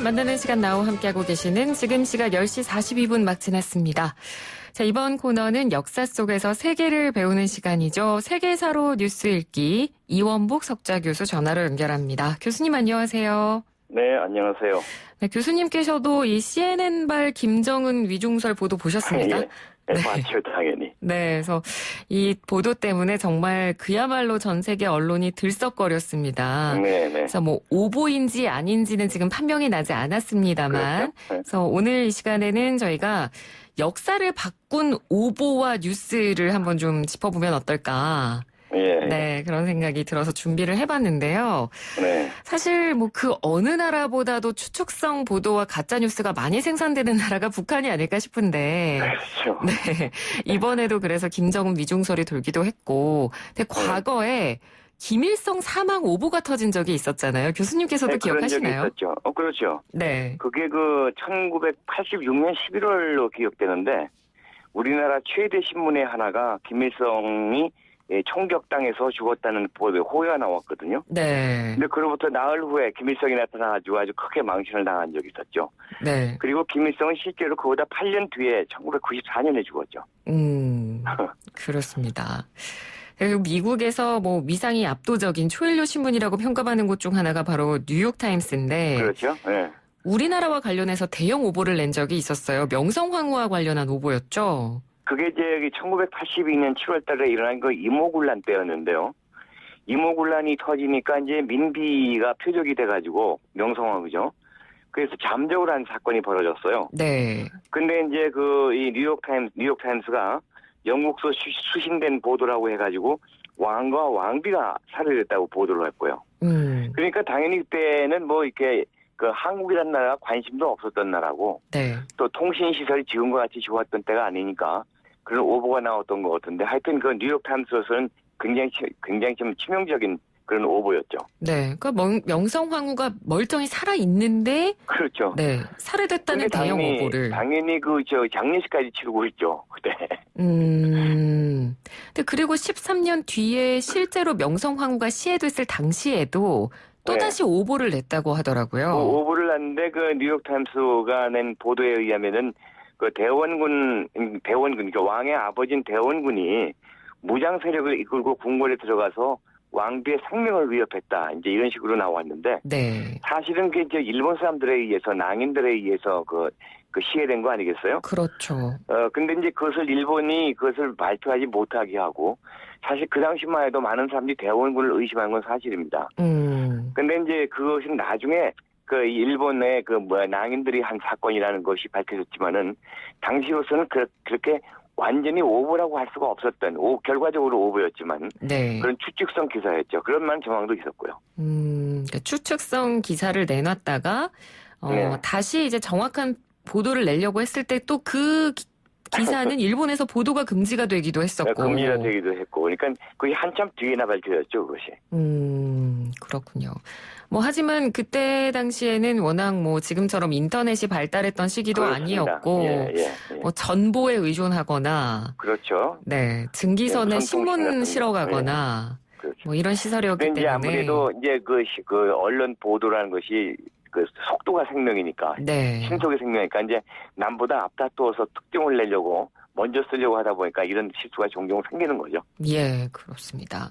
만나는 시간 나우 함께하고 계시는 지금 시각 10시 42분 막 지났습니다. 자, 이번 코너는 역사 속에서 세계를 배우는 시간이죠. 세계사로 뉴스 읽기 이원복 석좌교수 전화로 연결합니다. 교수님 안녕하세요. 네, 안녕하세요. 네, 교수님께서도 이 CNN발 김정은 위중설 보도 보셨습니까? 예, 네, 봤죠, 당연히. 네, 그래서 이 보도 때문에 정말 그야말로 전 세계 언론이 들썩거렸습니다. 네. 그래서 뭐 오보인지 아닌지는 지금 판명이 나지 않았습니다만, 그렇죠? 네. 그래서 오늘 이 시간에는 저희가 역사를 바꾼 오보와 뉴스를 한번 좀 짚어보면 어떨까. 예. 네, 그런 생각이 들어서 준비를 해봤는데요. 네. 사실 뭐 그 어느 나라보다도 추측성 보도와 가짜 뉴스가 많이 생산되는 나라가 북한이 아닐까 싶은데. 그렇죠. 네, 이번에도 그래서 김정은 위중설이 돌기도 했고, 근데 과거에 김일성 사망 오보가 터진 적이 있었잖아요. 교수님께서도 네, 그런 적이 기억하시나요? 있었죠. 그렇죠. 네. 그게 1986년 11월로 기억되는데, 우리나라 최대 신문의 하나가 김일성이 총격당해서 죽었다는 보도에 호의가 나왔거든요. 네. 근데 그로부터 나흘 후에 김일성이 나타나가지고 아주 크게 망신을 당한 적이 있었죠. 네. 그리고 김일성은 실제로 그보다 8년 뒤에 1994년에 죽었죠. 그렇습니다. 그리고 미국에서 뭐 위상이 압도적인 초일류 신문이라고 평가받는 곳 중 하나가 바로 뉴욕타임스인데. 그렇죠. 네. 우리나라와 관련해서 대형 오보를 낸 적이 있었어요. 명성황후와 관련한 오보였죠. 그게 이제 1982년 7월 달에 일어난 그 이모군란 때였는데요. 이모군란이 터지니까 이제 민비가 표적이 돼가지고 명성황후죠. 그래서 잠적을 한 사건이 벌어졌어요. 네. 근데 이제 이 뉴욕타임스가 영국서 수신된 보도라고 해가지고 왕과 왕비가 살해됐다고 보도를 했고요. 그러니까 당연히 그때는 뭐 이렇게 한국이라는 나라가 관심도 없었던 나라고, 네. 또 통신시설이 지금과 같이 좋았던 때가 아니니까 그런 오보가 나왔던 것 같은데, 하여튼 그 뉴욕타임스로서는 굉장히 좀 치명적인 그런 오보였죠. 네. 그러니까 명성황후가 멀쩡히 살아있는데. 그렇죠. 네. 살해됐다는 대형 오보를. 당연히 장례식까지 치르고 있죠, 그때. 근데 그리고 13년 뒤에 실제로 명성황후가 시해됐을 당시에도 또다시 오보를 냈다고 하더라고요. 오보를 냈는데 뉴욕타임스가 낸 보도에 의하면은 대원군, 그러니까 왕의 아버지인 대원군이 무장 세력을 이끌고 궁궐에 들어가서 왕비의 생명을 위협했다. 이제 이런 식으로 나왔는데. 네. 사실은 그게 이제 일본 사람들에 의해서, 낭인들에 의해서 시해된 거 아니겠어요? 그렇죠. 근데 이제 일본이 그것을 발표하지 못하게 하고, 사실 그 당시만 해도 많은 사람들이 대원군을 의심한 건 사실입니다. 근데 이제 그것은 나중에 일본의 낭인들이 한 사건이라는 것이 밝혀졌지만은, 당시로서는 그렇게 완전히 오보라고 할 수가 없었던, 결과적으로 오보였지만, 네. 그런 추측성 기사였죠. 그런 많은 정황도 있었고요. 그러니까 추측성 기사를 내놨다가, 네. 다시 이제 정확한 보도를 내려고 했을 때 또 그 기사는 일본에서 보도가 금지가 되기도 했었고. 금지가 되기도 했고. 그러니까 그게 한참 뒤에나 밝혀졌죠, 그것이. 그렇군요. 하지만 그때 당시에는 워낙 지금처럼 인터넷이 발달했던 시기도 그렇습니다. 아니었고, 예. 전보에 의존하거나. 그렇죠. 네. 증기선에 신문 실어 가거나. 네. 그렇죠. 이런 시설이었기 때문에. 아무래도 이제 언론 보도라는 것이 속도가 생명이니까. 네. 신속의 생명이니까 이제 남보다 앞다투어서 특종을 내려고 먼저 쓰려고 하다 보니까 이런 실수가 종종 생기는 거죠. 예, 그렇습니다.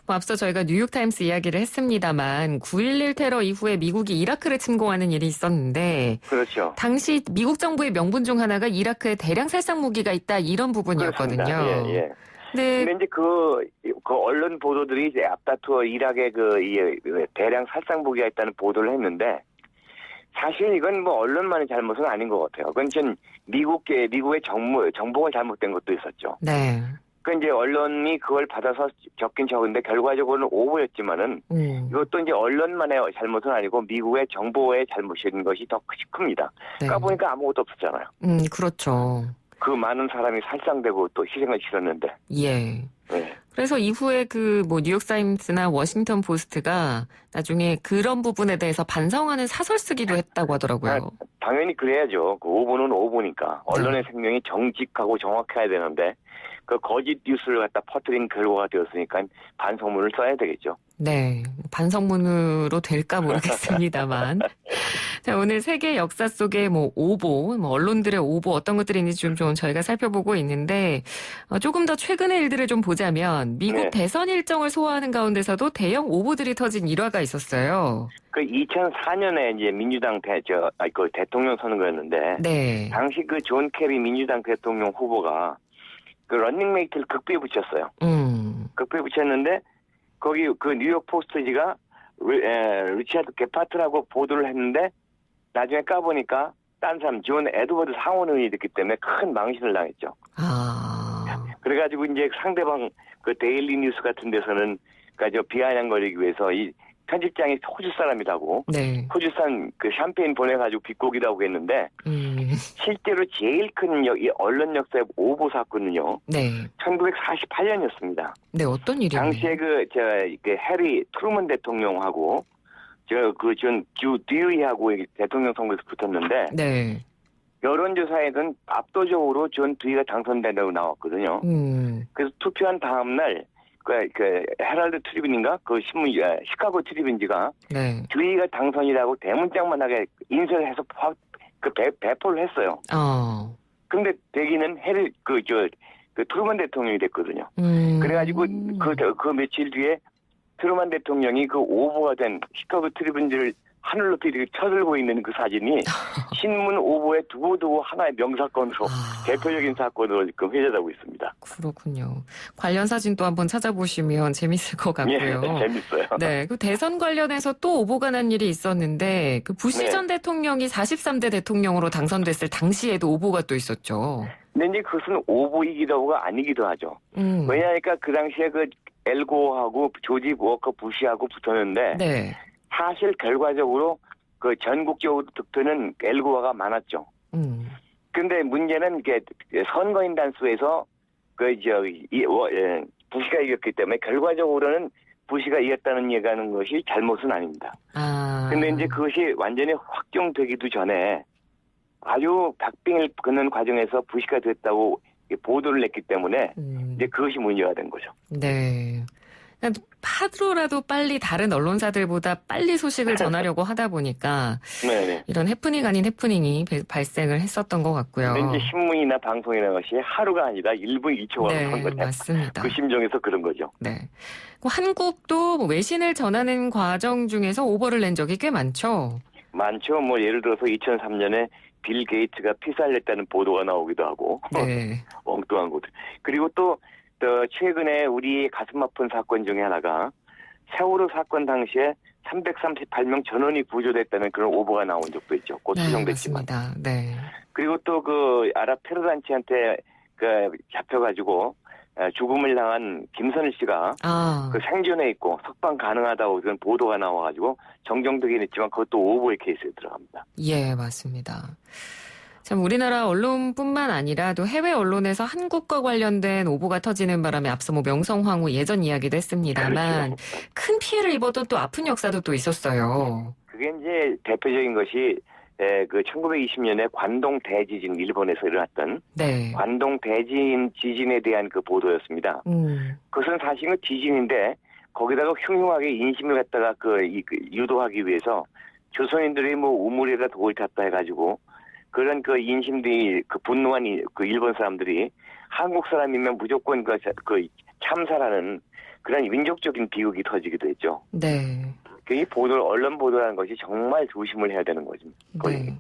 앞서 저희가 뉴욕타임스 이야기를 했습니다만 9.11 테러 이후에 미국이 이라크를 침공하는 일이 있었는데 그렇죠. 당시 미국 정부의 명분 중 하나가 이라크에 대량 살상 무기가 있다 이런 부분이었거든요. 그렇습니다. 예. 네. 근데 이제 언론 보도들이 이제 앞다투어 이라크에 대량 살상 무기가 있다는 보도를 했는데 사실 이건 언론만의 잘못은 아닌 것 같아요. 그건 전 미국의 정보가 잘못된 것도 있었죠. 네. 이제 언론이 그걸 받아서 적긴 적은데 결과적으로는 오보였지만은 이것도 이제 언론만의 잘못은 아니고 미국의 정보의 잘못인 것이 더 큽니다. 네. 까보니까 아무것도 없었잖아요. 그렇죠. 그 많은 사람이 살상되고 또 희생을 치렀는데. 예. 네. 그래서 이후에 뉴욕타임스나 워싱턴 포스트가 나중에 그런 부분에 대해서 반성하는 사설 쓰기도 했다고 하더라고요. 당연히 그래야죠. 오보는 오보니까. 언론의 생명이 정직하고 정확해야 되는데 거짓 뉴스를 갖다 퍼뜨린 결과가 되었으니까 반성문을 써야 되겠죠. 네, 반성문으로 될까 모르겠습니다만. 자, 오늘 세계 역사 속의 오보, 언론들의 오보 어떤 것들이 있는지 좀 저희가 살펴보고 있는데, 조금 더 최근의 일들을 좀 보자면, 미국 네. 대선 일정을 소화하는 가운데서도 대형 오보들이 터진 일화가 있었어요. 그 2004년에 이제 민주당 그 대통령 선거였는데, 네. 당시 그 존 케리 민주당 대통령 후보가 그 런닝메이트를 극비에 붙였어요. 극비에 붙였는데, 거기 그 뉴욕 포스트지가 리차드 게파트라고 보도를 했는데 나중에 까보니까 딴 사람 존 에드워드 상원 의원이 됐기 때문에 큰 망신을 당했죠. 그래가지고 이제 상대방 그 데일리 뉴스 같은 데서는 그러니까 비아냥거리기 위해서 이 편집장이 호주 사람이라고 네. 호주산 그 샴페인 보내가지고 비꼬기라고 했는데 실제로 제일 큰 이 언론 역사의 오보 사건은요. 네. 1948년이었습니다. 네, 어떤 일이요? 당시에 그 해리 트루먼 대통령하고 존 듀이하고 대통령 선거에서 붙었는데 네. 여론조사에는 압도적으로 존 듀이가 당선된다고 나왔거든요. 그래서 투표한 다음 날 그 헤럴드 트리뷴인가 그 신문 시카고 트리뷴지가 네. 듀이가 당선이라고 대문짝만하게 인쇄해서 배포를 했어요. 근데 대기는 해리 그 트루먼 대통령이 됐거든요. 그래가지고 그 며칠 뒤에 트루먼 대통령이 그 오보가 된 시카고 트리뷴지를 하늘 높이 이렇게 쳐들고 있는 그 사진이 신문 오보에 두고두고 하나의 명사건으로 대표적인 사건으로 지금 회자되고 있습니다. 그렇군요. 관련 사진도 한번 찾아보시면 재밌을 것 같고요. 예, 재밌어요. 네, 그 대선 관련해서 또 오보가 난 일이 있었는데 그 부시 전 대통령이 43대 대통령으로 당선됐을 당시에도 오보가 또 있었죠. 근데 이제 그것은 오보이기도 하고 아니기도 하죠. 왜냐하니까 그 당시에 그 엘고하고 조지 워커 부시하고 붙었는데 네. 사실 결과적으로 그 전국적으로 득표는 엘고가 많았죠. 근데 문제는 이게 선거인 단수에서 부시가 이겼기 때문에 결과적으로는 부시가 이겼다는 얘기하는 것이 잘못은 아닙니다. 근데 이제 그것이 완전히 확정되기도 전에 아주 박빙을 긋는 과정에서 부시가 됐다고 보도를 냈기 때문에 이제 그것이 문제가 된 거죠. 네. 하루라도 빨리 다른 언론사들보다 빨리 소식을 전하려고 하다 보니까 네네. 이런 해프닝 아닌 해프닝이 발생을 했었던 것 같고요. 근데 이제 신문이나 방송이라는 것이 하루가 아니라 1분 2초가 네, 한 거죠. 맞습니다. 그 심정에서 그런 거죠. 네. 한국도 외신을 전하는 과정 중에서 오보를 낸 적이 꽤 많죠. 많죠. 뭐 예를 들어서 2003년에 빌 게이츠가 피살했다는 보도가 나오기도 하고 네. 엉뚱한 것들. 그리고 또 최근에 우리 가슴 아픈 사건 중에 하나가 세월호 사건 당시에 338명 전원이 구조됐다는 그런 오보가 나온 적도 있죠. 곧 수정됐지만. 네, 맞습니다. 네. 그리고 또 그 아랍 테러 단체한테 잡혀가지고 죽음을 당한 김선일 씨가 그 생존해 있고 석방 가능하다고 그런 보도가 나와가지고 정정되긴 했지만 그것도 오보의 케이스에 들어갑니다. 예, 맞습니다. 참 우리나라 언론뿐만 아니라 또 해외 언론에서 한국과 관련된 오보가 터지는 바람에 앞서 명성황후 예전 이야기도 했습니다만 그렇죠. 큰 피해를 입었던 또 아픈 역사도 또 있었어요. 그게 이제 대표적인 것이 그 1920년에 관동 대지진 일본에서 일어났던 네. 관동 대진 지진에 대한 그 보도였습니다. 그것은 사실은 지진인데 거기다가 흉흉하게 인심을 갖다가 유도하기 위해서 조선인들이 우물에다 돌을 탔다 해가지고 그런 그 인심들이 분노한 그 일본 사람들이 한국 사람이면 무조건 그 참사라는 그런 민족적인 비극이 터지기도 했죠. 네. 이 언론 보도라는 것이 정말 조심을 해야 되는 거죠.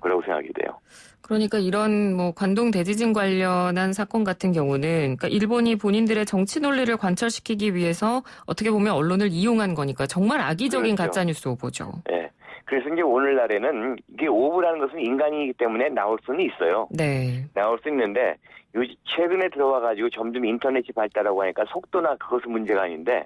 그라고 생각이 돼요. 그러니까 이런 관동 대지진 관련한 사건 같은 경우는 그러니까 일본이 본인들의 정치 논리를 관철시키기 위해서 어떻게 보면 언론을 이용한 거니까 정말 악의적인 그렇죠. 가짜뉴스 오보죠. 네. 그래서 이제 오늘날에는 이게 오보라는 것은 인간이기 때문에 나올 수는 있어요. 네. 나올 수 있는데 최근에 들어와가지고 점점 인터넷이 발달하고 하니까 속도나 그것은 문제가 아닌데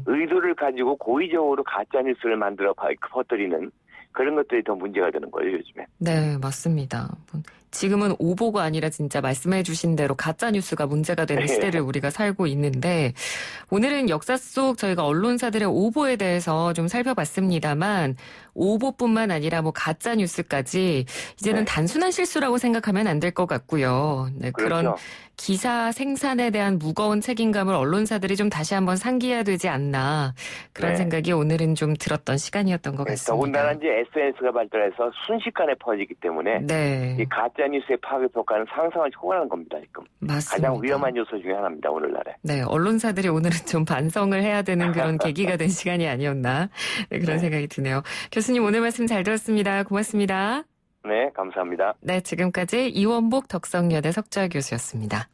의도를 가지고 고의적으로 가짜뉴스를 만들어 퍼뜨리는 그런 것들이 더 문제가 되는 거예요, 요즘에. 네, 맞습니다. 지금은 오보가 아니라 진짜 말씀해 주신 대로 가짜 뉴스가 문제가 되는 시대를 우리가 살고 있는데 오늘은 역사 속 저희가 언론사들의 오보에 대해서 좀 살펴봤습니다만 오보뿐만 아니라 뭐 가짜 뉴스까지 이제는 단순한 실수라고 생각하면 안 될 것 같고요. 네, 그렇죠. 그런 기사 생산에 대한 무거운 책임감을 언론사들이 좀 다시 한번 상기해야 되지 않나 그런 생각이 오늘은 좀 들었던 시간이었던 것 같습니다. 더군다나 이제 SNS가 발달해서 순식간에 퍼지기 때문에 이 가짜 뉴스의 파급 효과는 상상을 초월하는 겁니다. 지금 맞습니다. 가장 위험한 요소 중에 하나입니다. 오늘날에. 네, 언론사들이 오늘은 좀 반성을 해야 되는 그런 계기가 된 시간이 아니었나 그런 생각이 드네요. 교수님 오늘 말씀 잘 들었습니다. 고맙습니다. 네, 감사합니다. 네, 지금까지 이원복 덕성여대 석좌 교수였습니다.